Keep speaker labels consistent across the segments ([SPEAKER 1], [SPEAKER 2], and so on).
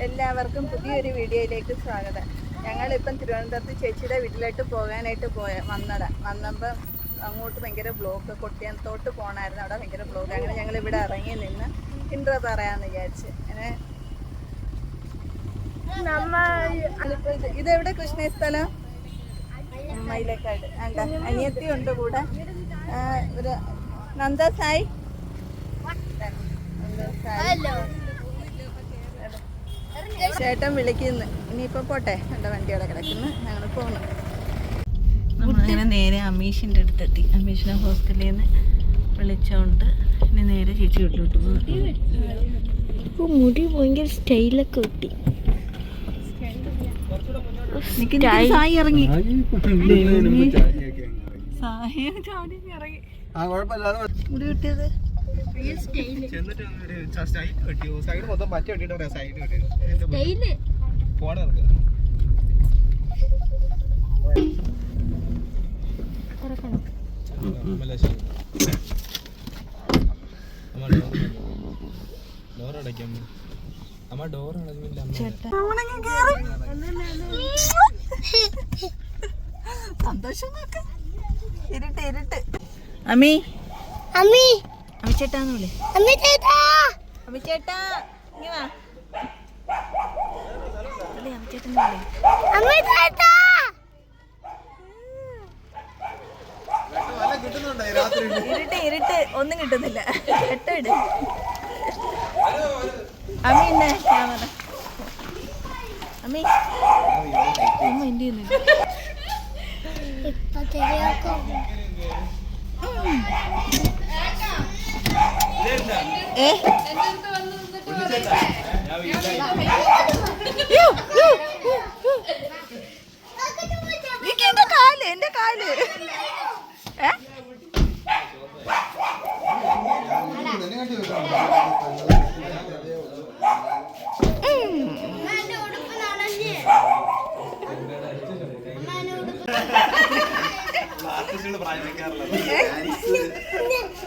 [SPEAKER 1] എല്ലാവർക്കും പുതിയൊരു വീഡിയോയിലേക്ക് സ്വാഗതം. ഞങ്ങളിപ്പം തിരുവനന്തപുരത്ത് ചേച്ചിയുടെ വീട്ടിലോട്ട് പോകാനായിട്ട് വന്നപ്പം അങ്ങോട്ട് ഭയങ്കര ബ്ലോക്ക്, കൊട്ടിയത്തോട്ട് പോകണമായിരുന്നു. അവിടെ ഭയങ്കര ബ്ലോക്ക്. അങ്ങനെ ഞങ്ങൾ ഇവിടെ ഇറങ്ങി നിന്ന് ഇൻട്രോ പറയാമെന്ന് വിചാരിച്ച്. അങ്ങനെ ഇതെവിടെ കൃഷ്ണ സ്ഥലം? മയിലേക്കാട്. അനിയത്തി ഉണ്ട് കൂടെ. ഒരു നന്ദസായി. ചേട്ടൻ വിളിക്കുന്നു. ഇനിയിപ്പോൾ പോട്ടെ, എൻ്റെ വണ്ടി അവിടെ കിടക്കുന്നു. ഞങ്ങൾ പോകണം. നമ്മളങ്ങനെ നേരെ അമീഷിൻ്റെ അടുത്തെത്തി. അമീഷിനെ ഹോസ്റ്റലിൽ നിന്ന് വിളിച്ചോണ്ട് ഇനി നേരെ ചേച്ചി വീട്ടിലോട്ട് പോകും.
[SPEAKER 2] മുടി ഭയങ്കര സ്റ്റൈലൊക്കെ കിട്ടി.
[SPEAKER 1] സായി ഇറങ്ങി. മുടി കിട്ടിയത് സന്തോഷം. ഇരുട്ട് ഇരുട്ട്. അമ്മി
[SPEAKER 2] അമ്മി
[SPEAKER 1] അമ്മിച്ചേട്ടാന്ന് വിളി.
[SPEAKER 2] അമ്മിച്ചേട്ടാ
[SPEAKER 1] അമ്മിച്ചേട്ടാ ഇങ്ങ് വാ. അമ്മിച്ചേട്ടൻ
[SPEAKER 2] അമ്മിച്ചേട്ടാ.
[SPEAKER 1] ഇരുട്ട് ഇരുട്ട് ഒന്നും കിട്ടുന്നില്ല. എട്ടിട് അമ്മി. എന്നെ ക്യാമറ അമ്മി അമ്മ എന്ത് ചെയ്യുന്നില്ല. എന്റെ കാല് എന്റെ കാല്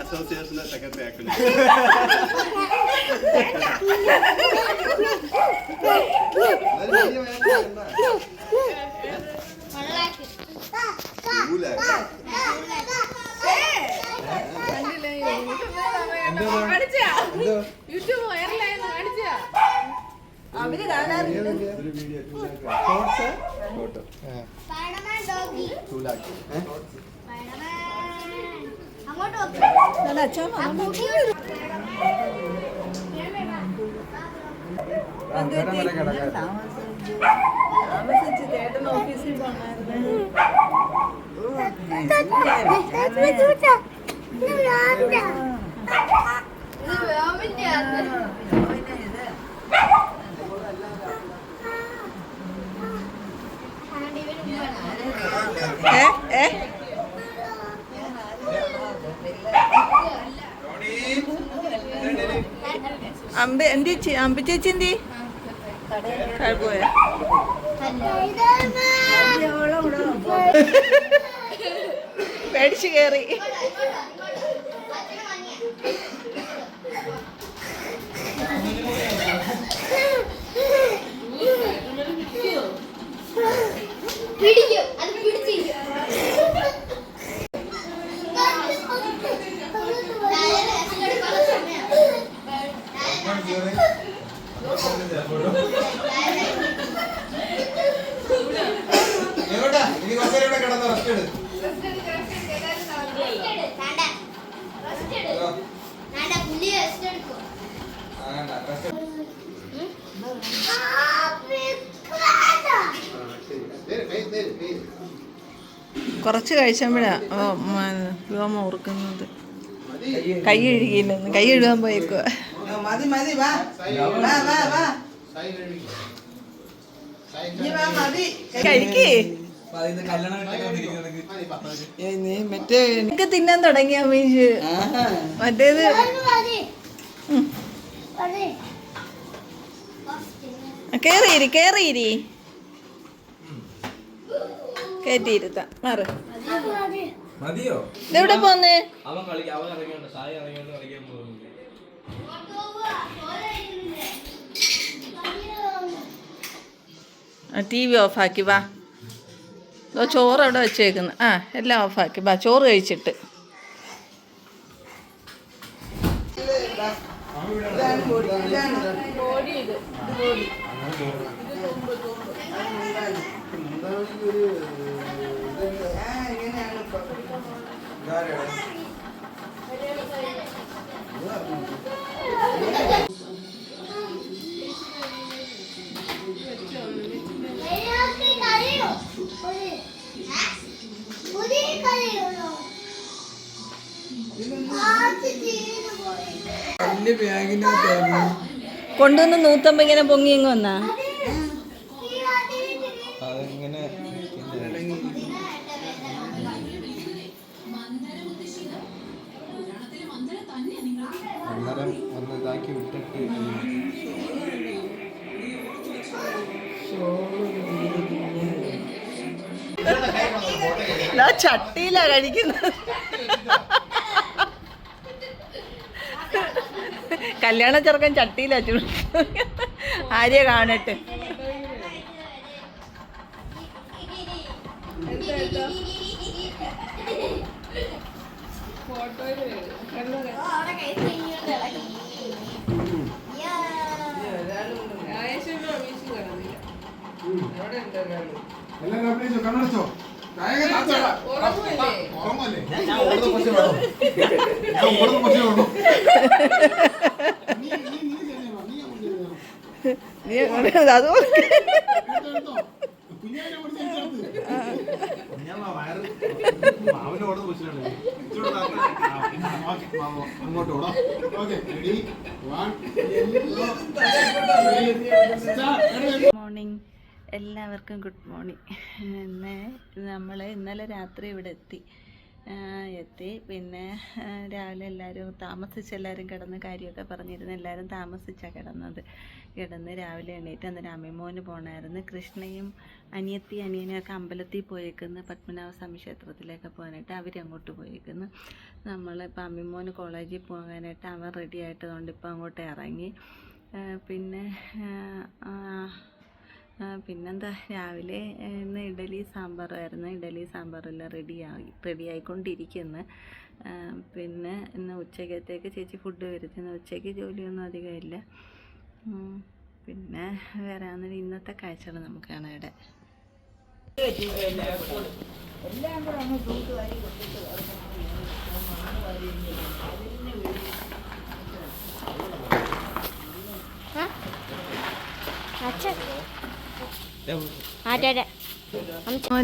[SPEAKER 3] അസോസിയേഷന്റെ സെക്രട്ടറി ആക്കുന്നു.
[SPEAKER 1] അവര് കാണാറുണ്ട്. താമസിച്ച് ചേട്ടൻ ഓഫീസിൽ പോണായിരുന്നു. അമ്പി ചേച്ചി എന്തി പോയ പേടിച്ചു കേറി. കുറച്ച് കഴിച്ചപ്പോഴാ വ്യോമ ഓർക്കുന്നത്. കൈ കഴുകിയില്ലെന്ന്. കൈ കഴുകാൻ പോയേക്കുക. കഴിക്കേ. മറ്റേ എനിക്ക് തിന്നാൻ തുടങ്ങിയ അമ്മീഷ്. മറ്റേത് കേറിയിരി കേറിയിരി കേറ്റിയിരുത്താം. മാറ്. ഇതെവിടെ പോന്നേ? TV ഓഫാക്കി വാ. ചോറ് അവിടെ വെച്ചേക്കുന്നു. എല്ലാം ഓഫാക്കി വാ, ചോറ് കഴിച്ചിട്ട്. കൊണ്ടുവന്ന് നൂത്തമ്പ ഇങ്ങനെ പൊങ്ങി ഇങ്ങ് വന്നാ. ചട്ടിയിലാ കഴിക്കുന്നത്. കല്യാണ ചെറുക്കൻ ചട്ടിയിലാ ചൂട്. ആര്യ കാണട്ടെ. അത് മോർണിംഗ്, എല്ലാവർക്കും ഗുഡ് മോർണിംഗ്. നമ്മൾ ഇന്നലെ രാത്രി ഇവിടെ എത്തി. പിന്നെ രാവിലെ എല്ലാവരും താമസിച്ചെല്ലാവരും കിടന്ന് കാര്യമൊക്കെ പറഞ്ഞിരുന്നു. എല്ലാവരും താമസിച്ചാണ് കിടന്ന് രാവിലെ എണീറ്റ് അന്നേരം അമ്മിമോന് പോകണമായിരുന്നു. കൃഷ്ണയും അനിയനെയൊക്കെ അമ്പലത്തിൽ പോയേക്കുന്നു, പത്മനാഭസ്വാമി ക്ഷേത്രത്തിലേക്ക് പോകാനായിട്ട് അവരങ്ങോട്ട് പോയേക്കുന്നു. നമ്മളിപ്പോൾ അമ്മിമോന് കോളേജിൽ പോകാനായിട്ട് അവൻ റെഡി ആയിട്ടതുകൊണ്ട് ഇപ്പോൾ അങ്ങോട്ട് ഇറങ്ങി. പിന്നെന്താ, രാവിലെ ഇന്ന് ഇഡലി സാമ്പാറായിരുന്നു. ഇഡലി സാമ്പാറെല്ലാം റെഡിയായിക്കൊണ്ടിരിക്കുന്നു. പിന്നെ ഇന്ന് ഉച്ചക്കത്തേക്ക് ചേച്ചി ഫുഡ് വരുത്തുന്നു. ഉച്ചയ്ക്ക് ജോലിയൊന്നും അധികമില്ല. പിന്നെ വേറെ അന്നേരം ഇന്നത്തെ കാഴ്ചകൾ നമുക്ക് കാണാം. ഇവിടെ എല്ലാം കൂടെ അങ്ങ് തൂത്തുവാരി കൊണ്ടിട്ട്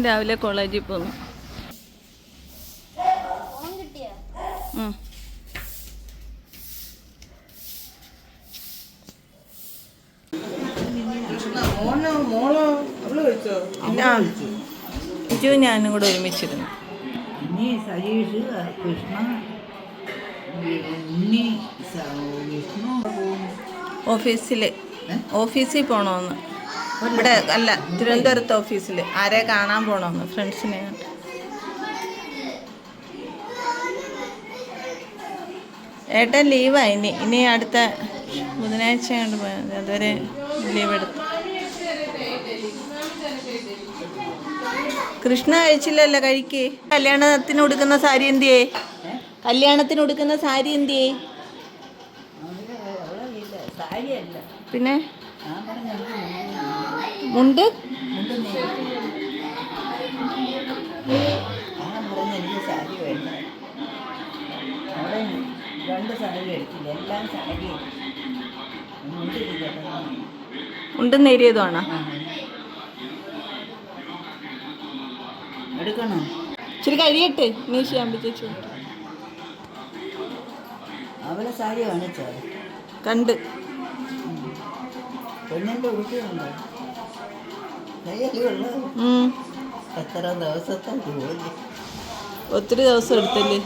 [SPEAKER 1] രാവിലെ കോളേജിൽ പോന്നു. ഇജു ഞാനും കൂടെ ഒരുമിച്ചിരുന്നു. ഓഫീസിൽ പോകണമെന്ന്. ഇവിടെ അല്ല, തിരുവനന്തപുരത്ത് ഓഫീസിൽ ആരെ കാണാൻ പോകണമെന്ന്, ഫ്രണ്ട്സിനെ. ഏട്ടൻ ലീവാണ്. ഇനി അടുത്ത ബുധനാഴ്ച കൊണ്ട് പോയത്. അതുവരെ ലീവ് എടുത്തു. കൃഷ്ണ കഴിച്ചില്ലല്ലോ, കഴിക്ക്. കല്യാണത്തിന് ഉടുക്കുന്ന സാരി എന്തിയേ? പിന്നെ മുണ്ട് മുണ്ടും നേരിയതുമാണോ? ഇച്ചിരി കഴിയട്ടെ. മീശയാകുമ്പോഴത്തേച്ചു
[SPEAKER 4] അവളെ സാരി കാണിച്ചോ?
[SPEAKER 1] കണ്ട്.
[SPEAKER 4] പെണ്ണിൻ്റെ ഉടുപ്പിയുണ്ടോ? എത്ര ദിവസത്തെ ജോലി?
[SPEAKER 1] ഒത്തിരി ദിവസം എടുത്തല്ലേ?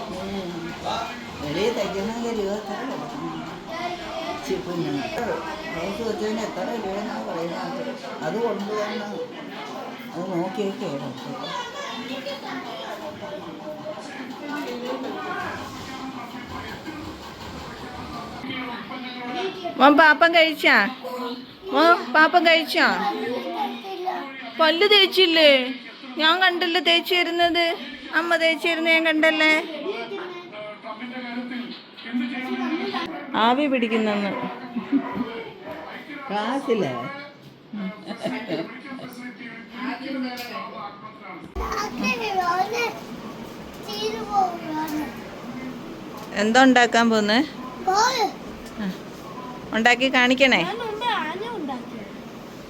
[SPEAKER 4] വെളിയിൽ തയ്ക്കണമെങ്കിൽ രൂപ എത്ര കൊടുക്കണം? ബ്ലൗസ് വെച്ചതിന് എത്ര രൂപയെന്നാണ് പറയുന്നത്. അത് കൊണ്ടുവന്ന് അത് നോക്കിയൊക്കെയാണ്.
[SPEAKER 1] മോൻ പാപ്പം കഴിച്ചാ? പല്ല് തേച്ചില്ലേ? ഞാൻ കണ്ടല്ലേ തേച്ച് വരുന്നത്. അമ്മ തേച്ച് വരുന്നത് ഞാൻ കണ്ടല്ലേ. ആവി പിടിക്കുന്നെന്ന്.
[SPEAKER 4] കാശില്ലേ?
[SPEAKER 1] എന്താ ഉണ്ടാക്കാൻ പോന്ന്? ഉണ്ടാക്കി കാണിക്കണേ?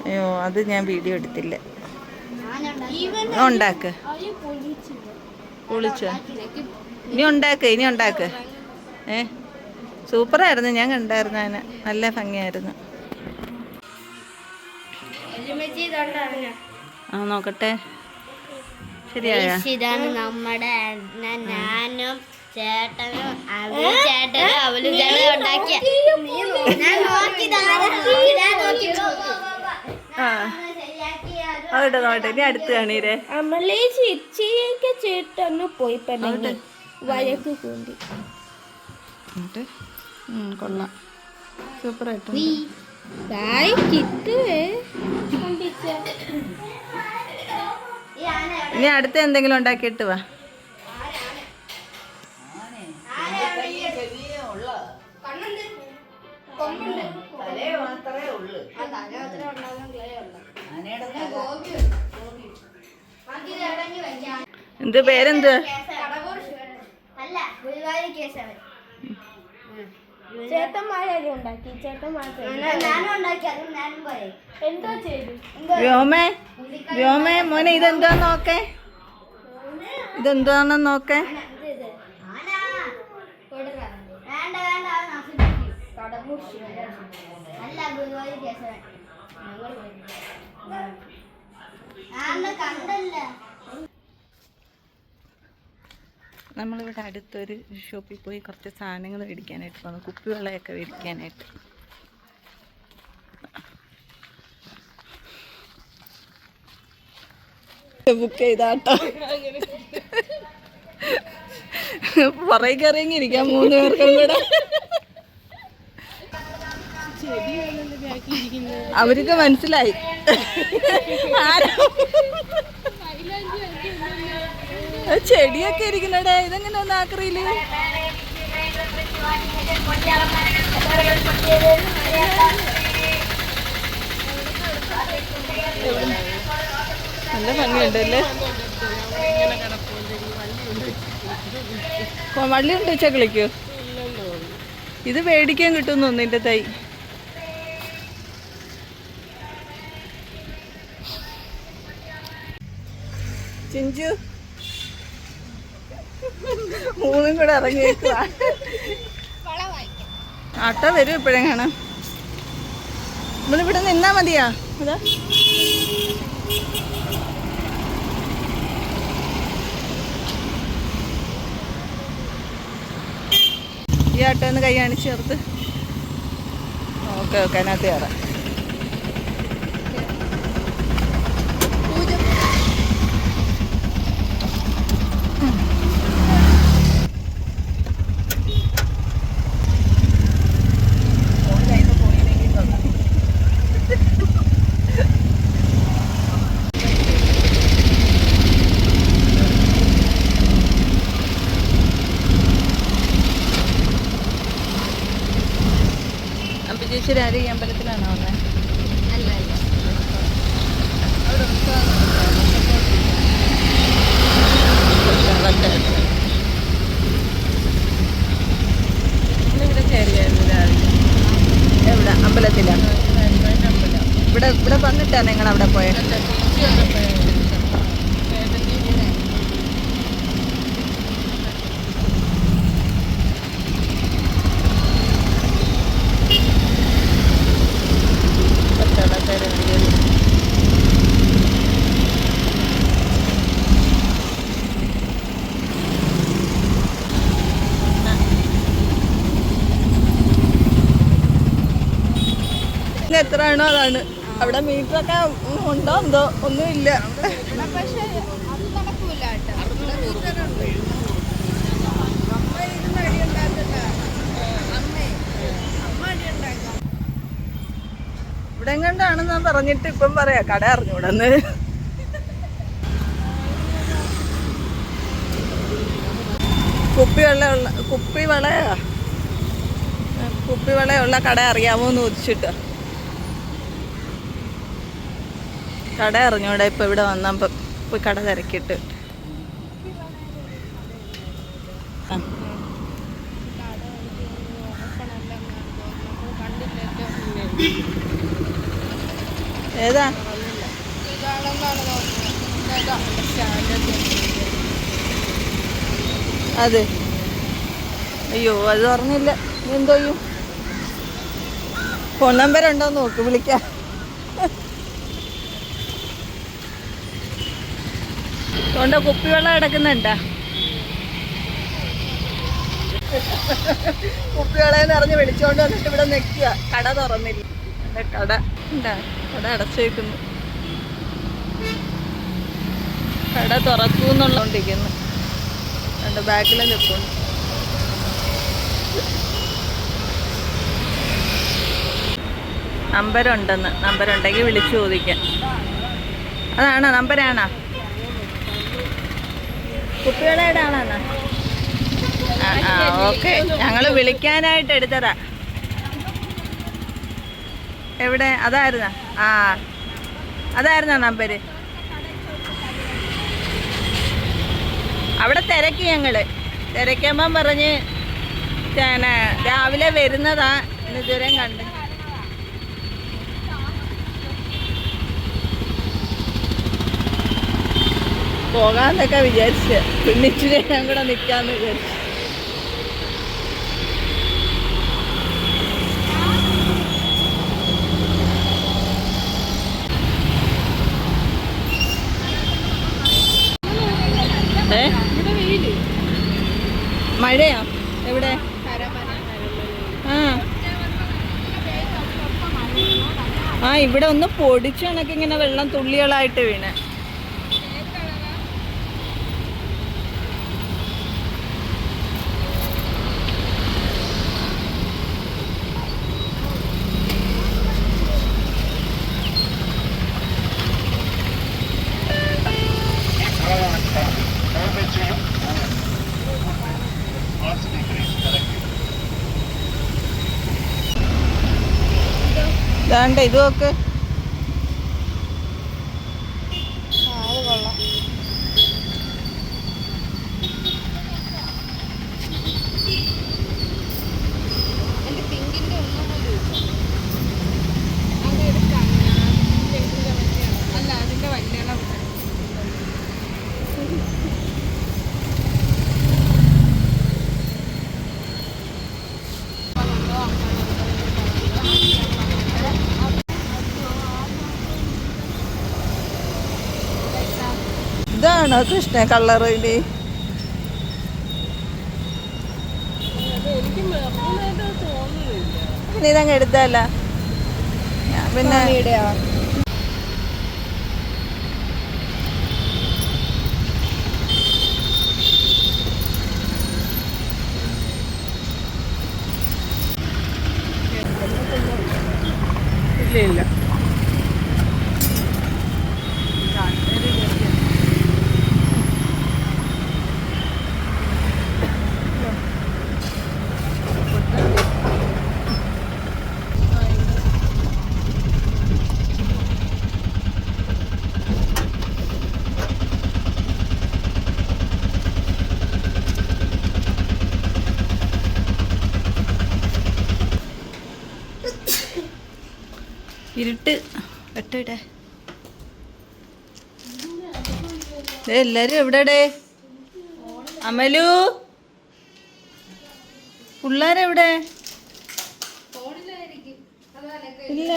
[SPEAKER 1] അയ്യോ, അത് ഞാൻ വീഡിയോ എടുത്തില്ല. ഉണ്ടാക്ക്. പൊളിച്ചോ? ഇനി ഉണ്ടാക്ക്. സൂപ്പറായിരുന്നു, ഞാൻ കണ്ടായിരുന്നു. അതിന് നല്ല ഭംഗിയായിരുന്നു. ആ നോക്കട്ടെ, ശരിയായ?
[SPEAKER 2] ഇതാണ് നമ്മുടെ ഞാനും ചേട്ടനും അവലും ഉണ്ടാക്കിയ.
[SPEAKER 1] അവിടെ നോട്ടെ, ഇനി അടുത്ത് കാണീരേ.
[SPEAKER 2] അമലേച്ചിയൊക്കെ ചേട്ടന്ന് പോയി വഴക്ക് കൂടി.
[SPEAKER 1] കൊള്ളാം, സൂപ്പറായിട്ട്. ഇനി അടുത്ത എന്തെങ്കിലും ഉണ്ടാക്കിയിട്ട് വാ. എന്ത് പേരെന്ത്? വ്യോമേ മോനെ, ഇതെന്താ നോക്കേ, ഇതെന്താണെന്ന് നോക്കേ. നമ്മളിവിടെ അടുത്തൊരു ഷോപ്പിൽ പോയി കുറച്ച് സാധനങ്ങൾ മേടിക്കാനായിട്ട് പോകുന്നു. കുപ്പിവെള്ളയൊക്കെ മേടിക്കാനായിട്ട്. ബുക്ക് ചെയ്താട്ടോ. പുറകെ കയറിയെങ്കിരിക്കാം 3 പേർക്കും കൂടെ. അവർക്ക് മനസ്സിലായി. ചെടിയൊക്കെ ഇരിക്കുന്നടേ. ഇതെങ്ങനെ ഒന്ന് ആക്രിയില്? നല്ല ഭംഗിയുണ്ടല്ലേ. വള്ളി ഉണ്ട് വെച്ചാ കളിക്കോ? ഇത് മേടിക്കാൻ കിട്ടുന്നു ഒന്നിന്റെ തൈ. ചിഞ്ചു 3 കൂടെ ഇറങ്ങിയേക്കുക. ആട്ടോ വരും ഇപ്പോഴെങ്ങാണ്. നമ്മളിവിടെ നിന്നാ മതിയാ? അതാ ഈ ആട്ടോ ഒന്ന് കൈ കാണിച്ച് ചേർത്ത്. ഓക്കെ അതിനകത്ത് കയറാം. ചേച്ചി ഈ അമ്പലത്തിലാണോ വന്നത്? ഇവിടെ കയറിയായിരുന്നു രാവിലെ. എവിടെ? അമ്പലത്തിലാണ്. ഇവിടെ വന്നിട്ടാണ് നിങ്ങൾ അവിടെ പോയത്? എത്ര ആണോ അതാണ്. അവിടെ മീറ്ററൊക്കെ ഉണ്ടോ എന്തോ ഒന്നുമില്ല. ഇവിടെ എങ്ങാണ്ടാണെന്ന് പറഞ്ഞിട്ട് ഇപ്പം പറയാ കട അറിഞ്ഞൂടെന്ന്. കുപ്പിവളയുള്ള കട അറിയാമോ എന്ന് ചോദിച്ചിട്ട് കട അറിഞ്ഞൂടെ ഇപ്പം ഇവിടെ വന്നപ്പം പോയി കട തിരക്കിയിട്ട് ഏതാ അതെ അയ്യോ അത് പറഞ്ഞില്ല എന്തോ ചെയ്യും ഫോൺ നമ്പർ ഉണ്ടോ നോക്ക് വിളിക്കാം തൊണ്ട കുപ്പിവെള്ളം കിടക്കുന്നുണ്ടാ കുപ്പിവെള്ളം അറിഞ്ഞ് വിളിച്ചോണ്ട് വന്നിട്ട് ഇവിടെ നിൽക്കുക കട തുറന്നില്ല കട ഉണ്ടാ കട അടച്ചേക്കുന്നു കട തുറക്കൂന്നുള്ളോണ്ടിരിക്കുന്നു രണ്ട് ബാക്കിൽ നിൽക്കുന്നു നമ്പറുണ്ടെങ്കിൽ വിളിച്ചു ചോദിക്കാം അതാണോ നമ്പരാണോ കുപ്പികളുടെ ആളാണോ ഓക്കെ ഞങ്ങൾ വിളിക്കാനായിട്ട് എടുത്തതാ എവിടെ അതായിരുന്നോ അതായിരുന്നോ നമ്പര് അവിടെ തിരക്കി ഞങ്ങൾ തിരക്കുമ്പം പറഞ്ഞ് രാവിലെ വരുന്നതാ ഇതുവരെ കണ്ട് പോകാന്നൊക്കെ വിചാരിച്ച് പിന്നെ ഇച്ചിരി ഞാൻ കൂടെ നിൽക്കാന്ന് വിചാരിച്ചു മഴയാ എവിടെ ഇവിടെ ഒന്ന് പൊടിച്ചു കണക്ക് ഇങ്ങനെ വെള്ളം തുള്ളികളായിട്ട് വീണ് ഇതാണ്ട് ഇത് നോക്ക് ഇതാണോ കൃഷ്ണ കളറ് ഇനി ഇതങ്ങ് എടുത്തല്ല ഞാൻ പിന്നെ ഇല്ല ഇരുട്ട് വെട്ടേ എല്ലാരും എവിടെടേ അമലു പിള്ളേരെവിടെ ഇല്ല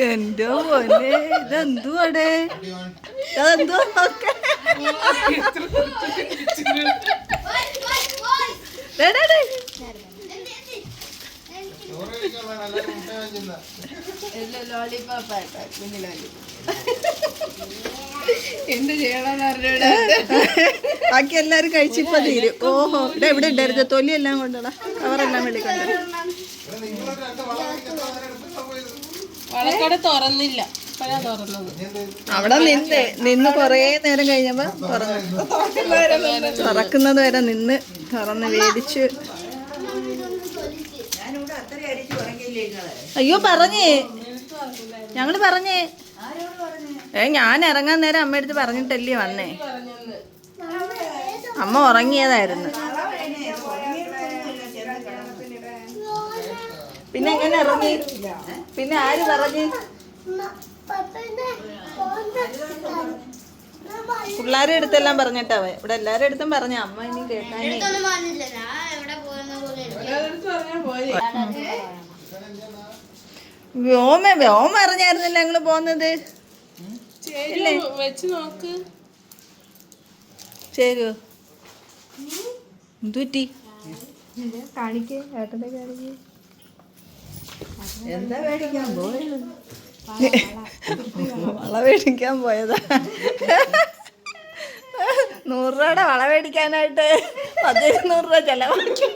[SPEAKER 1] എന്തോ പോലെ ഇതെന്തുവാടേ അതെന്തോ നോക്കേ എന്ത് ചെയ്യണമെന്ന് അറിഞ്ഞൂടാ. ബാക്കി എല്ലാരും കഴിച്ചിപ്പോ തീരും. ഓഹോ, ഇവിടെ എവിടെ ഉണ്ടായിരുന്നു തൊലി എല്ലാം കൊണ്ടുള്ള കവറെല്ലാം വെളിക്കൊണ്ട്.
[SPEAKER 5] വളക്കട തുറന്നില്ല,
[SPEAKER 1] അവിടെ നിന്ന് കൊറേ നേരം കഴിഞ്ഞപ്പോ തുറക്കുന്നത് വരെ നിന്ന് തുറന്ന് വേടിച്ച്. അയ്യോ പറഞ്ഞേ, ഞങ്ങള് പറഞ്ഞേ. ഞാൻ ഇറങ്ങാൻ നേരം അമ്മയടുത്ത് പറഞ്ഞിട്ടല്ലേ വന്നേ. അമ്മ ഉറങ്ങിയതായിരുന്നു. പിന്നെ എങ്ങനെ ഇറങ്ങി? പിന്നെ ആര് പറഞ്ഞു? പിള്ളേരുടെ അടുത്തെല്ലാം പറഞ്ഞിട്ടാ ഇവിടെ എല്ലാരുടെ അടുത്തും പറഞ്ഞ. അമ്മ ഇനി കേട്ടാനേ. വ്യോമ അറിഞ്ഞായിരുന്നല്ലോ ഞങ്ങള് പോന്നത്.
[SPEAKER 5] വെച്ച് നോക്ക്.
[SPEAKER 1] ചേരുവോ? എന്തുറ്റി കാണിക്കേ? ഏട്ടന്റെ കാണിക്കേ.
[SPEAKER 4] എന്താ മേടിക്കാൻ പോയത്?
[SPEAKER 1] വള മേടിക്കാൻ പോയതാ. 100 രൂപയുടെ വള മേടിക്കാനായിട്ട് 100 രൂപ ചെലവാക്കി.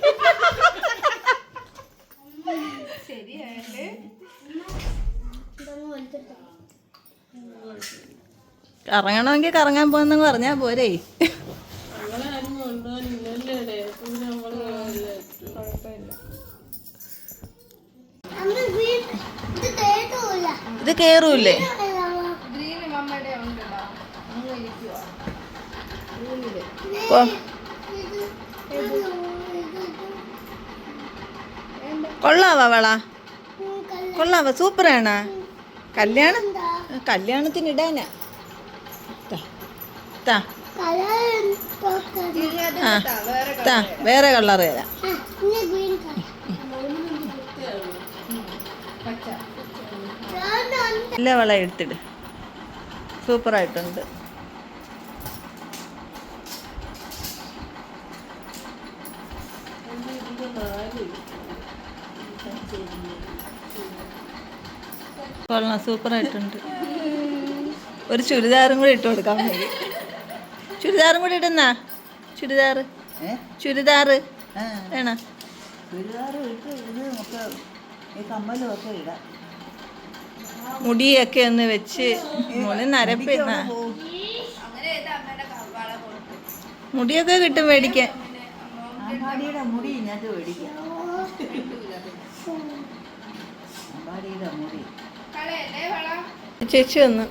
[SPEAKER 1] കറങ്ങണമെങ്കിൽ കറങ്ങാൻ പോകുന്നെന്ന് പറഞ്ഞാ പോരേ. ഇത് കേറൂല്ലേ? കൊള്ളാവാ വള? കൊള്ളാവാ? സൂപ്പറാണ്. കല്യാണത്തിന് ഇടാനാ. വേറെ കളർ തരാം. എല്ലാ വള എടുത്തിട്. സൂപ്പറായിട്ടുണ്ട്. കൊള്ളാം, സൂപ്പറായിട്ടുണ്ട്. ഒരു ചുരിദാറും കൂടി ഇട്ട് കൊടുക്കാൻ മതി. ചുരിദാറും കൂടി ഇടുന്നാ? ചുരിദാറ് വേണോ?
[SPEAKER 4] ചുരിദാർ ഇട്ട് ഇത് നമുക്ക് ഈ കമ്മലും ഒക്കെ ഇടാം.
[SPEAKER 1] മുടിയൊക്കെ ഒന്ന് വെച്ച് മോനെ നരപ്പിന്ന മുടിയൊക്കെ കിട്ടും മേടിക്കാൻ.
[SPEAKER 4] അമ്പാടിയുടെ മുടി ഇന്നത്തെ മേടിക്കാം. അമ്പാടിയുടെ മുടി
[SPEAKER 1] ചേച്ചി വന്നു.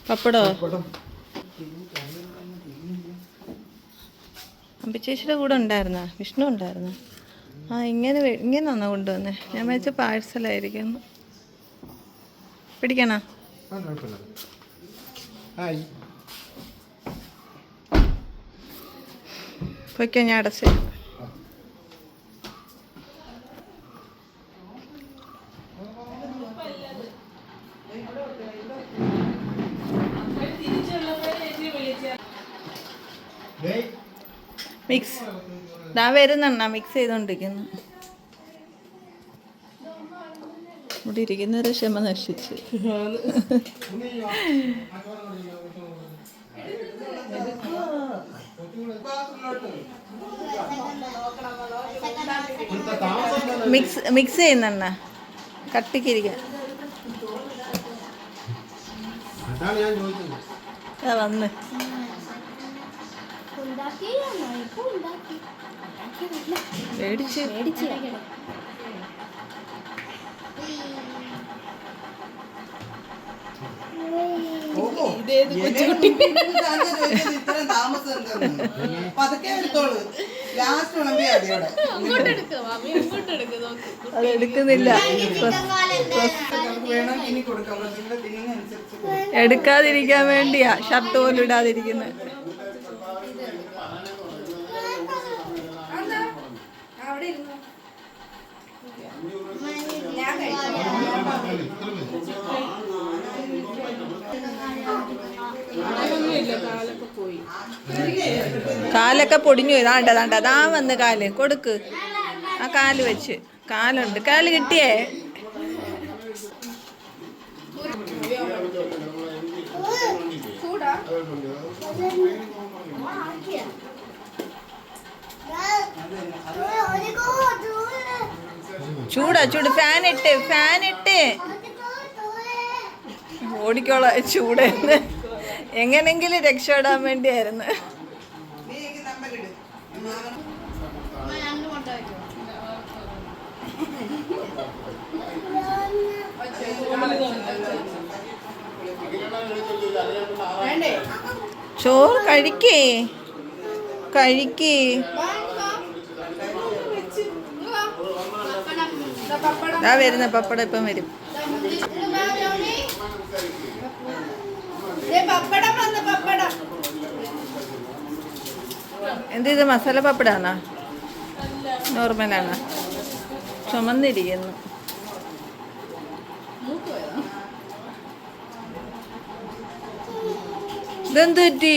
[SPEAKER 1] പപ്പടോ? അമ്പിച്ചേച്ചിയുടെ കൂടെ ഉണ്ടായിരുന്ന വിഷ്ണു ഉണ്ടായിരുന്ന? ആ ഇങ്ങനെയാണോ കൊണ്ടുവന്നേ? ഞാൻ വെച്ച പാഴ്സലായിരിക്കുന്നു. പിടിക്കണോ? പൊയ്ക്കോ, ഞാൻ അടച്ച്. മിക്സ് ദാ വരുന്നെണ്ണ മിക്സ് ചെയ്തോണ്ടിരിക്കുന്നു. ഇവിടെ ഇരിക്കുന്നവരെ ക്ഷമ നശിച്ച്. മിക്സ് ചെയ്യുന്നെണ്ണ കട്ടിക്കിരിക്കാൻ. വന്ന് മേടിച്ച് അതെടുക്കുന്നില്ല. എടുക്കാതിരിക്കാൻ വേണ്ടിയാ ഷർട്ട് പോലും ഇടാതിരിക്കുന്നത്. കാലൊക്കെ പൊടിഞ്ഞു താണ്ട അതാ വന്ന് കാല് കൊടുക്ക്. ആ കാല് വെച്ച് കാലുണ്ട്. കാല് കിട്ടിയേ? ചൂട് ഫാനിട്ട് ഓടിക്കോളാം. ചൂടെന്ന് എങ്ങനെങ്കിലും രക്ഷപ്പെടാൻ വേണ്ടിയായിരുന്നു. ചോറ് കഴിക്കേ. വരുന്ന പപ്പടം ഇപ്പം വരും. ഇത് മസാല പപ്പടാണോ നോർമലാണോ? ചുമന്നിരിക്കുന്നു. ഇതെന്ത് പറ്റി?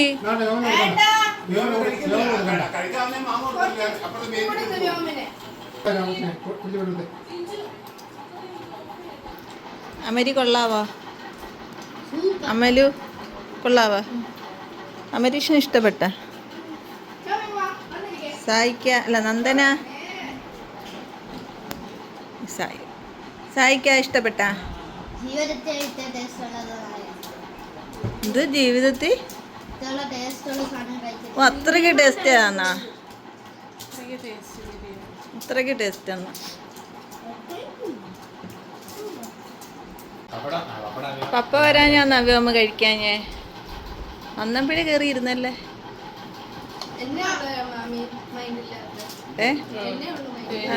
[SPEAKER 1] അമരി കൊള്ളാവോ? അമലു കൊള്ളാവോ? അമരീഷിന് ഇഷ്ടപ്പെട്ട? നന്ദന സായിക്ക ഇഷ്ടപ്പെട്ട? ഇത് ജീവിതത്തിൽ അത്രയ്ക്ക് ടേസ്റ്റ് ആന്നാ? അത്രയ്ക്ക് ടേസ്റ്റ് ആന്നാ? പപ്പ വരാൻ ഞാൻ നവ്യോമ്മ കഴിക്കാഞ്ഞേ അന്നപ്പഴേ കയറിയിരുന്നല്ലേ?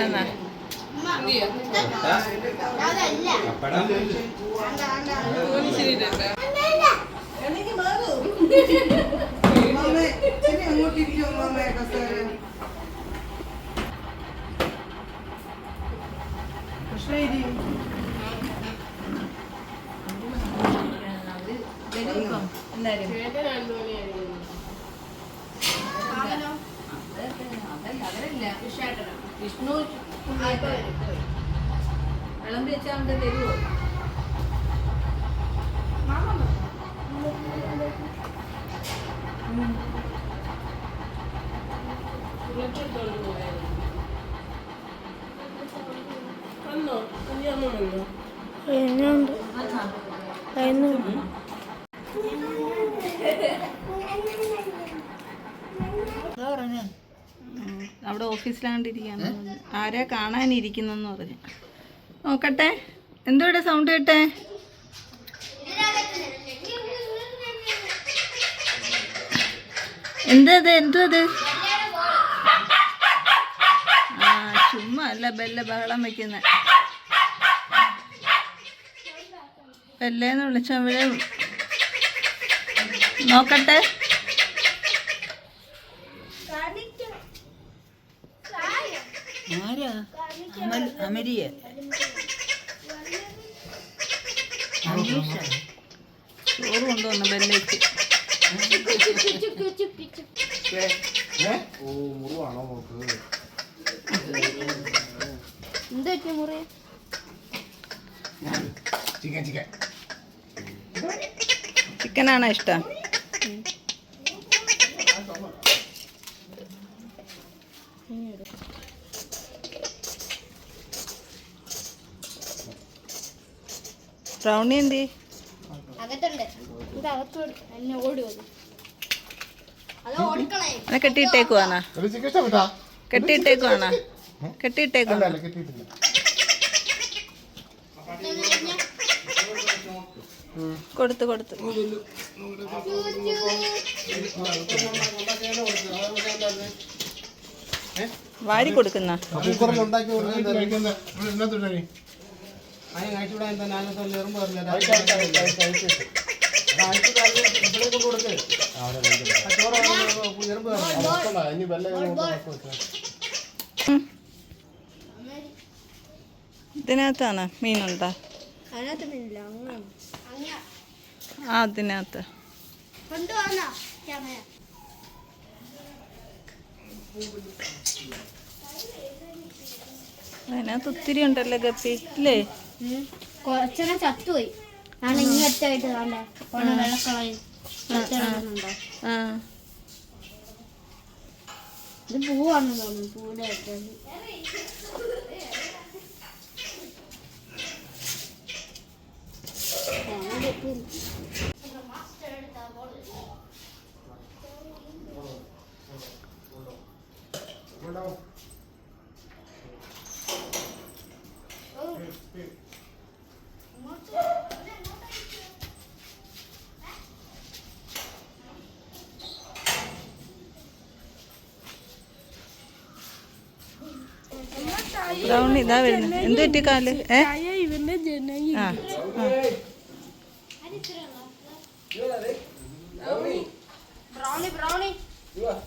[SPEAKER 1] ആന്നാ? വിഷ്ണു വിളമ്പി വെച്ചാൽ അവിടെ തരുമോ? അവിടെ ഓഫീസിലാണ്ടിരിക്കുകയാണ്. ആരാ കാണാനിരിക്കുന്നെന്ന് പറഞ്ഞു. നോക്കട്ടെ എന്തോടെ സൗണ്ട് കേട്ടെ? എന്തത്? ആ ചുമ്മാ അല്ല ബെല്ല ബഹളം വെക്കുന്ന. ബെല്ലേന്ന് വിളിച്ചവിടെ നോക്കട്ടെ.
[SPEAKER 4] ആരാ? അമരിയ
[SPEAKER 1] ചോറ് കൊണ്ടുവന്നു ബെല്ലേക്ക്. ചിക്കനാണോ ഇഷ്ടം? ബ്രൗണി എന്തി? കെട്ടിയിട്ടേക്കുവാണോ? കെട്ടിയിട്ടേക്കുവാണോ? കൊടുത്തു വാരി കൊടുക്കുന്ന ഇതിനകത്താണ് മീനുണ്ടോ?
[SPEAKER 2] അതിനകത്ത് മില്ല അങ്ങനെ
[SPEAKER 1] അതിനകത്ത്
[SPEAKER 2] കൊണ്ടുവന്നോ ക്യാമറ
[SPEAKER 1] അതിനകത്ത് ഒത്തിരി ഉണ്ടല്ലോ ഗപ്പി അല്ലേ?
[SPEAKER 2] കുറച്ചെണ്ണം ചത്തുപോയി. ആണ് ഇങ്ങറ്റായിട്ട് കണ്ടേ വെള്ളക്കളയിൽ
[SPEAKER 1] ആ
[SPEAKER 2] ഇത് പൂവാണെന്ന് തോന്നുന്നു. പൂവിന്റെ
[SPEAKER 1] ബ്രൗൺ ഇതാ വരുന്നത്. എന്ത് പറ്റി കാല്? ആ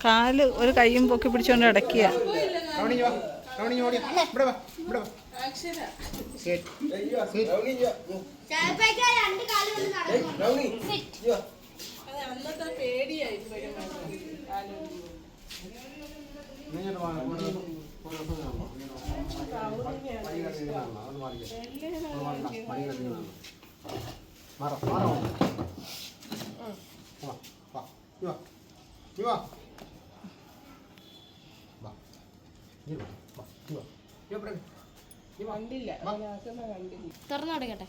[SPEAKER 1] കാല് ഒരു കയ്യും പൊക്കി പിടിച്ചോണ്ട് അടക്കിയ.
[SPEAKER 2] തുറന്നോടക്കട്ടെ.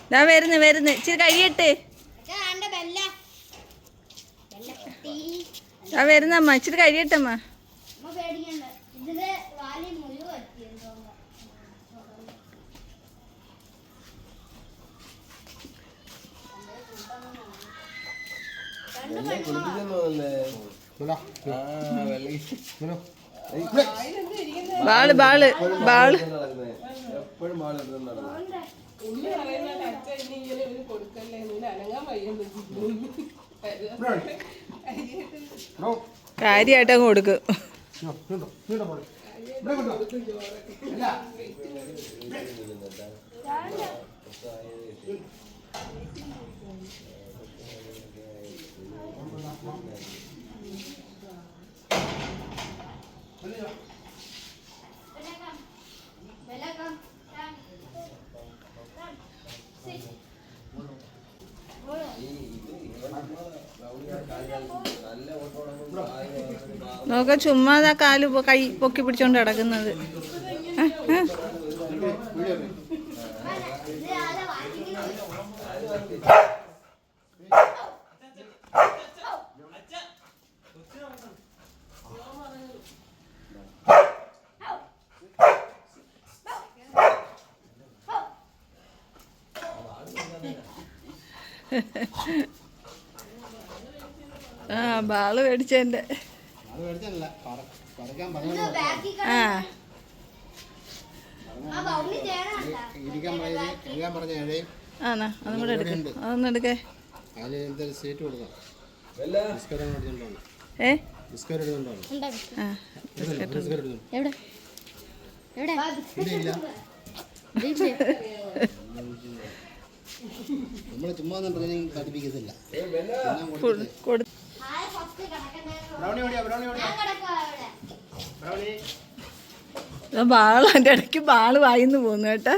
[SPEAKER 1] ഇതാ വരുന്നു ഇച്ചിരി കഴിയട്ടെ. ഇതാ വരുന്നമ്മ, ഇച്ചിരി കഴിയട്ടമ്മ. ബാള് കാര്യമായിട്ടങ്ങ് കൊടുക്കും. നോക്ക ചുമ്മാതാ കാല് കൈ പൊക്കി പിടിച്ചോണ്ട് കിടക്കുന്നത്. ആ ബാള് മേടിച്ചെന്റെ. ആണോ? അതും കൂടെ എടുക്ക. അതൊന്നും എടുക്കേ.
[SPEAKER 4] നമ്മള് ചുമ്മാ പഠിപ്പിക്കത്തില്ല.
[SPEAKER 1] ബാളന്റെ ഇടയ്ക്ക് ബാള് വായിന്ന് പോന്നു കേട്ടാ.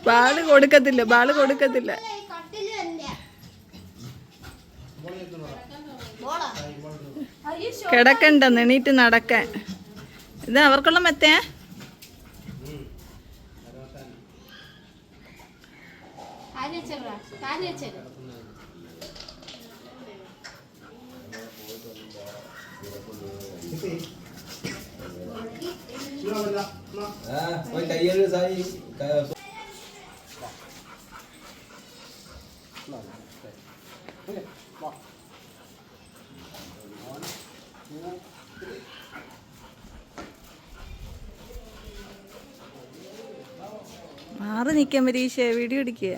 [SPEAKER 1] ബാള് കൊടുക്കത്തില്ല. കിടക്കണ്ടെന്ന് എണീറ്റ് നടക്കാൻ. ഇത് അവർക്കുള്ള മെത്തേ. മാറി നിൽക്കാൻ പരീക്ഷ വീഡിയോ എടുക്കുക.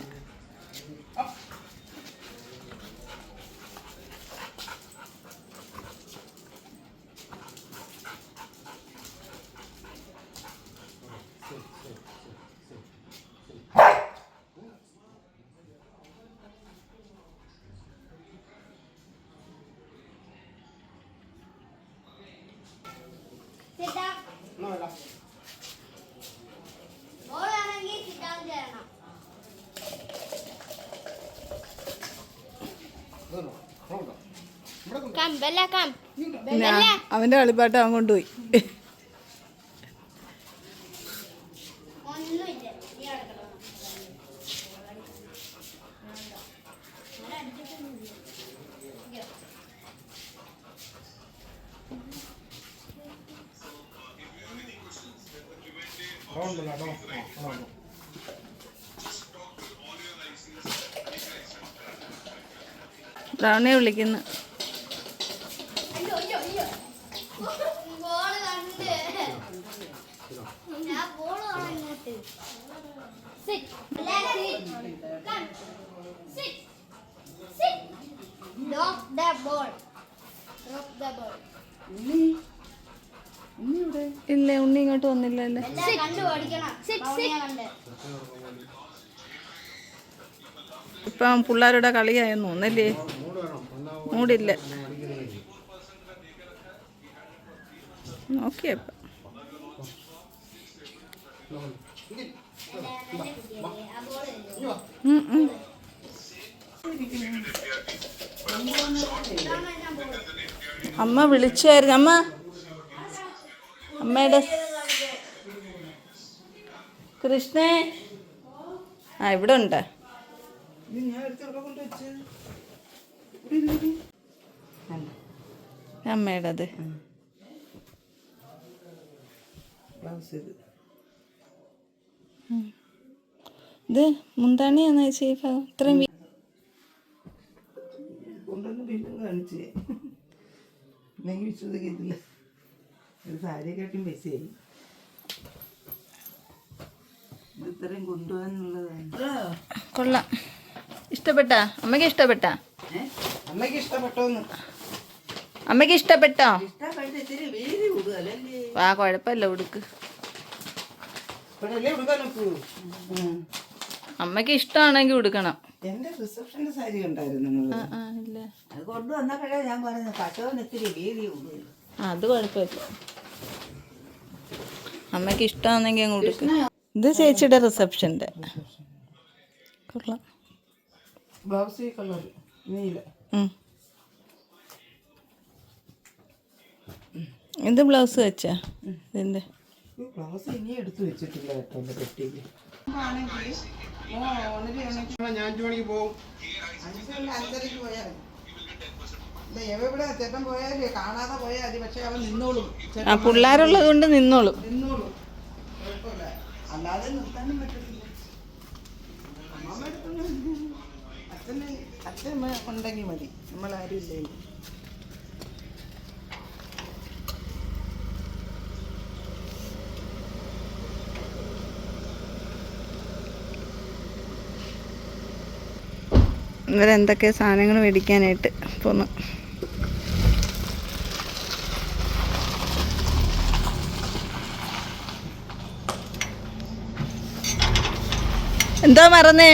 [SPEAKER 1] അവന്റെ കളിപ്പാട്ട് അവൻ കൊണ്ടുപോയി. ബ്രൗണെ വിളിക്കുന്നു. ഇല്ല, ഉണ്ണി ഇങ്ങോട്ട് വന്നില്ലല്ലേ. ഇപ്പം പിള്ളേരുടെ കളിയായെന്ന് തോന്നല്ലേ. മൂടില്ല. നോക്കിയപ്പ അമ്മ വിളിച്ചായിരുന്നു. അമ്മയുടെ കൃഷ്ണേ, ആ ഇവിടെ ഉണ്ട്. അമ്മയുടേത് ഇത് മുന്താണിയാന്ന് ചേച്ചി. ഇത്രയും
[SPEAKER 4] കൊണ്ടൊന്നും വീണ്ടും കാണിച്ചേ നെയ്യ് വിശ്വസിക്കത്തില്ല. ഒരു സാരിയെക്കാട്ടും പൈസയായി. ഇത് ഇത്രയും കൊണ്ടുപോകാനുള്ളതാണ്.
[SPEAKER 1] കൊള്ളാം. ഇഷ്ടപ്പെട്ടാ? അമ്മയ്ക്ക് ഇഷ്ടപ്പെട്ടാ?
[SPEAKER 4] അമ്മയ്ക്ക് ഇഷ്ടപ്പെട്ടോന്ന്?
[SPEAKER 1] അമ്മയ്ക്ക് ഇഷ്ടപ്പെട്ടോ?
[SPEAKER 4] ഇഷ്ടപ്പെട്ട് ഇത്തിരി വീതി കൂടുക അല്ലേ?
[SPEAKER 1] ആ കുഴപ്പമില്ല, ഉടുക്ക്.
[SPEAKER 4] ഇപ്പോഴല്ലേ ഉടുക്കാൻ നോക്കൂ.
[SPEAKER 1] അമ്മയ്ക്ക് ഇഷ്ടമാണെങ്കിൽ ഉടുക്കണം.
[SPEAKER 4] എന്റെ റിസപ്ഷന്റെ സാരി ഉണ്ടായിരുന്നു. അത് കൊണ്ടുവന്നപ്പോഴേ ഞാൻ പറയുന്നത് കട്ടോന്ന് ഇത്തിരി വീതി കൂടുക.
[SPEAKER 1] അത് കുഴപ്പമില്ല, അമ്മയ്ക്ക് ഇഷ്ടമാണെങ്കിൽ അങ്ങ് ഉടുക്ക്. ഇത് ചേച്ചിയുടെ റിസപ്ഷൻ്റെ. കൊള്ളാം.
[SPEAKER 4] ബ്ലൗസ് കളർ നീല.
[SPEAKER 1] ഇത് ബ്ലൗസ് വെച്ചാ? ഇതിൻ്റെ
[SPEAKER 4] ബ്ലൗസ് ഇനി എടുത്തു വെച്ചിട്ടില്ല കേട്ടോ എൻ്റെ പെട്ടിക്ക്.
[SPEAKER 3] ഞാൻ 5 മണിക്ക് പോകും.
[SPEAKER 4] 5:30 പോയാൽ എവിടെ ചേട്ടൻ പോയാല് കാണാതെ പോയാൽ മതി. പക്ഷെ അവൻ നിന്നോളും.
[SPEAKER 1] പിള്ളേരുള്ളത് കൊണ്ട് നിന്നോളും.
[SPEAKER 4] കുഴപ്പമില്ല, അല്ലാതെ നിർത്താനും പറ്റത്തില്ല. അമ്മ അച്ഛൻ ഉണ്ടെങ്കിൽ മതി, നമ്മളാരും ഇല്ലെങ്കിൽ.
[SPEAKER 1] ഇവരെന്തൊക്കെ സാധനങ്ങൾ മേടിക്കാനായിട്ട് പോന്നു. എന്താ മറന്നേ?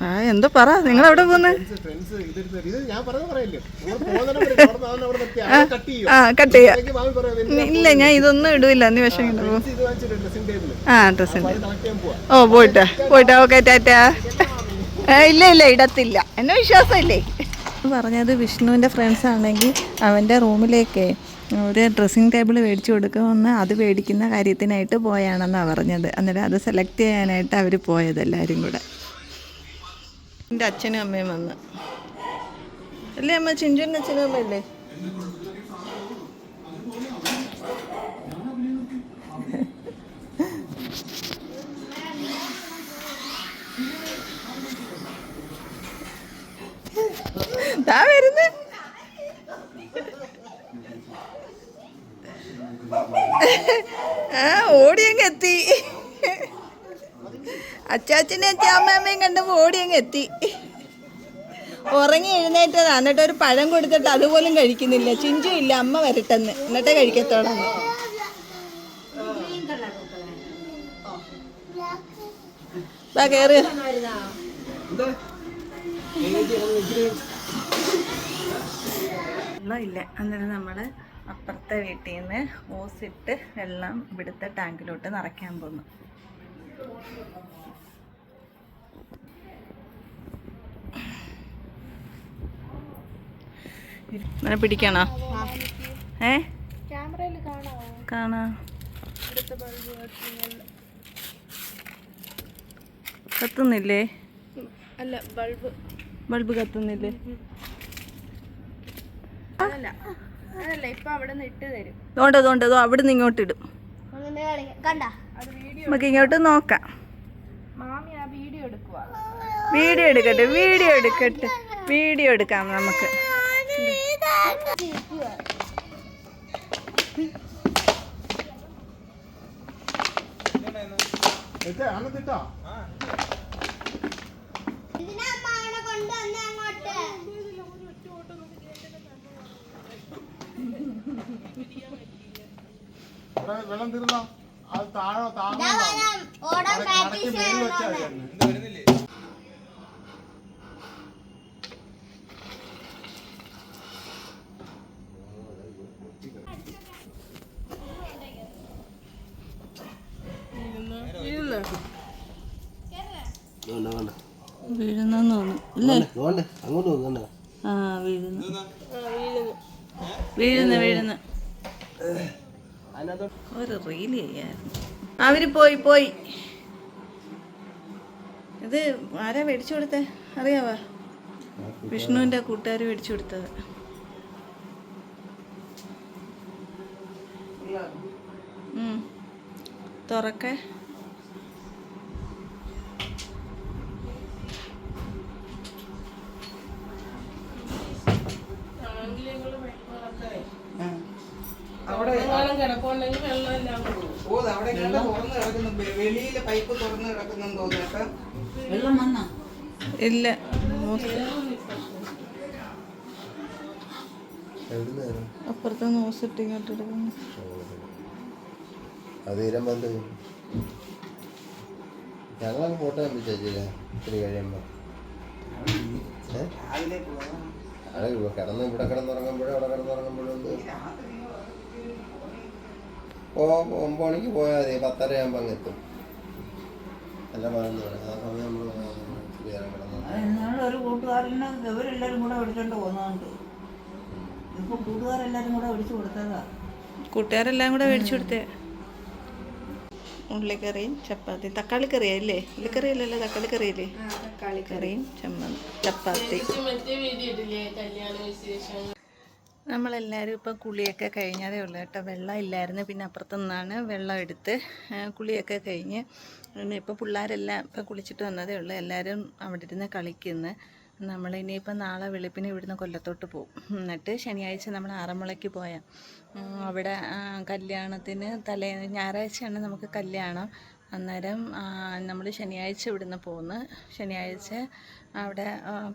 [SPEAKER 1] ആ എന്തോ പറ. നിങ്ങൾ എവിടെ പോന്ന്? കട്ട് ചെയ്യാം. ഇല്ല, ഞാൻ ഇതൊന്നും ഇടൂല്ല. നീ വിഷം കിട്ടുമ്പോ ആ ഡ്രസ്സിൻ്റെ. ഓ പോയിട്ടാ. ഓക്കെ, ടാറ്റാ. ഇല്ല ഇടത്തില്ല, എന്നെ വിശ്വാസമില്ലേ. പറഞ്ഞത് വിഷ്ണുവിൻ്റെ ഫ്രണ്ട്സ് ആണെങ്കിൽ അവൻ്റെ റൂമിലേക്ക് ഒരു ഡ്രസ്സിങ് ടേബിൾ മേടിച്ചു കൊടുക്കുമെന്ന് അത് മേടിക്കുന്ന കാര്യത്തിനായിട്ട് പോയാണെന്നാണ് പറഞ്ഞത്. അന്നേരം അത് സെലക്ട് ചെയ്യാനായിട്ട് അവർ പോയത് എല്ലാവരും കൂടെ. എൻ്റെ അച്ഛനും അമ്മയും വന്ന് അല്ലേ അമ്മ? ചിഞ്ചുവിൻ്റെ അച്ഛനും അമ്മയല്ലേ? ദാ വരുന്നു. ആ ഓടിയങ്ങ് എത്തി. അച്ചാച്ചനെ അച്ചാമ്മയും കണ്ടപ്പോൾ ഓടിയങ്ങ് എത്തി. ഉറങ്ങി എഴുന്നേറ്റതാ. എന്നിട്ട് ഒരു പഴം കൊടുത്തിട്ട് അതുപോലും കഴിക്കുന്നില്ല. ചിഞ്ചു ഇല്ല, അമ്മ വരട്ടെന്ന് എന്നിട്ടേ കഴിക്കത്തോളൂ. ബാ കേറ്. വെള്ളമില്ല. എന്നിട്ട് നമ്മൾ അപ്പുറത്തെ വീട്ടിൽ നിന്ന് ഓസിട്ട് വെള്ളം ഇവിടുത്തെ ടാങ്കിലോട്ട് നിറയ്ക്കാൻ പോകുന്നു. അങ്ങനെ പിടിക്കണോ? കാണാ. കത്തുന്നില്ലേ?
[SPEAKER 2] അല്ല,
[SPEAKER 1] ബൾബ് കത്തുന്നില്ലേ?
[SPEAKER 2] അതല്ല ഇപ്പൊ അവിടെ നിന്ന് ഇട്ട് തരും.
[SPEAKER 1] തോണ്ടതോ അവിടെ നിന്ന് ഇങ്ങോട്ട് ഇടും. നമുക്ക് ഇങ്ങോട്ട് നോക്കാം.
[SPEAKER 2] മാമി ആ വീഡിയോ എടുക്കുക.
[SPEAKER 1] വീഡിയോ എടുക്കാം നമുക്ക്.
[SPEAKER 3] വെള്ളം തീർന്നോ? അത് താഴോ താഴോ വരുന്നില്ലേ?
[SPEAKER 1] വീഴുന്നെന്ന് തോന്നുന്നു അല്ലേ? ആ വീഴുന്നു. ഒരു റീല് ചെയ്യായിരുന്നു. അവര് പോയി. ഇത് ആരാ മേടിച്ചു കൊടുത്തേ അറിയാവാ? വിഷ്ണുവിൻ്റെ കൂട്ടുകാർ മേടിച്ചു കൊടുത്തത്. തുറക്കെ.
[SPEAKER 4] വെളിയിലെ പൈപ്പ് തുറന്ന് കിടക്കുന്നെന്ന് തോന്നിട്ട്
[SPEAKER 1] ഇല്ല. അപ്പുറത്ത് നോസിട്ട് ഇങ്ങോട്ട് എടുക്കുന്നു.
[SPEAKER 5] ഞങ്ങളങ്ങ് ഫോട്ടോ കമ്പിച്ചില്ല ഇത്തിരി കഴിയുമ്പോ കിടന്ന് ഇവിടെ കിടന്നുറങ്ങുമ്പോഴും അവിടെ കിടന്നുറങ്ങുമ്പോഴും 9 മണിക്ക് പോയാൽ മതി. 10:30 ആകുമ്പോൾ അങ്ങ് എത്തും. എല്ലാം പറഞ്ഞു ആ സമയം നമ്മൾ
[SPEAKER 4] ഒരു കൂട്ടുകാരനെ ഇവരെല്ലാരും കൂടെ വിളിച്ചോണ്ട് പോകുന്നുണ്ട്. ഇപ്പൊ കൂട്ടുകാരെല്ലാരും കൂടെ വിളിച്ചു കൊടുത്തതാ.
[SPEAKER 1] കൂട്ടുകാരെല്ലാം കൂടെ മേടിച്ചു കൊടുത്തേ. ഉള്ളിക്കറിയും ചപ്പാത്തി. തക്കാളി കറിയല്ലേ? ഉള്ളിക്കറി അല്ലല്ലോ, തക്കാളി കറിയല്ലേ? കറിയും ചപ്പാത്തി. നമ്മളെല്ലാവരും ഇപ്പം കുളിയൊക്കെ കഴിഞ്ഞതേ ഉള്ളൂ കേട്ടോ. വെള്ളം ഇല്ലായിരുന്നു. പിന്നെ അപ്പുറത്തു നിന്നാണ് വെള്ളം എടുത്ത് കുളിയൊക്കെ കഴിഞ്ഞ്. പിന്നെ ഇപ്പോൾ പിള്ളേരെല്ലാം ഇപ്പം കുളിച്ചിട്ട് വന്നതേ ഉള്ളൂ. എല്ലാവരും അവിടെ ഇരുന്ന് കളിക്കുന്നു. നമ്മളിനിയിപ്പം നാളെ വെളുപ്പിന് ഇവിടുന്ന് കൊല്ലത്തോട്ട് പോകും. എന്നിട്ട് ശനിയാഴ്ച നമ്മൾ ആറന്മുളയ്ക്ക് പോയാൽ അവിടെ കല്യാണത്തിന് ഞായറാഴ്ചയാണ് നമുക്ക് കല്യാണം. അന്നേരം നമ്മൾ ശനിയാഴ്ച ഇവിടുന്ന് പോകുന്നു. ശനിയാഴ്ച അവിടെ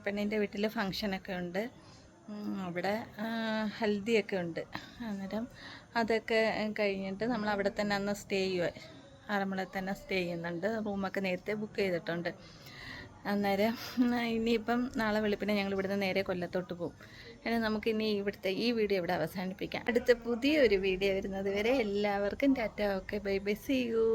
[SPEAKER 1] പെണ്ണിൻ്റെ വീട്ടിൽ ഫങ്ഷനൊക്കെ ഉണ്ട്. അവിടെ ഹൽദിയൊക്കെ ഉണ്ട്. അന്നേരം അതൊക്കെ കഴിഞ്ഞിട്ട് നമ്മൾ അവിടെ തന്നെ അന്ന് സ്റ്റേ ചെയ്യുക. ആറന്മുളയിൽ തന്നെ സ്റ്റേ ചെയ്യുന്നുണ്ട്. റൂമൊക്കെ നേരത്തെ ബുക്ക് ചെയ്തിട്ടുണ്ട്. അന്നേരം ഇനിയിപ്പം നാളെ വെളുപ്പിനെ ഞങ്ങൾ ഇവിടുന്ന് നേരെ കൊല്ലത്തോട്ട് പോകും. അങ്ങനെ നമുക്കിനി ഇവിടുത്തെ ഈ വീഡിയോ ഇവിടെ അവസാനിപ്പിക്കാം. അടുത്ത പുതിയൊരു വീഡിയോ വരുന്നത് വരെ എല്ലാവർക്കും ടാറ്റ. Okay, bye bye, see U.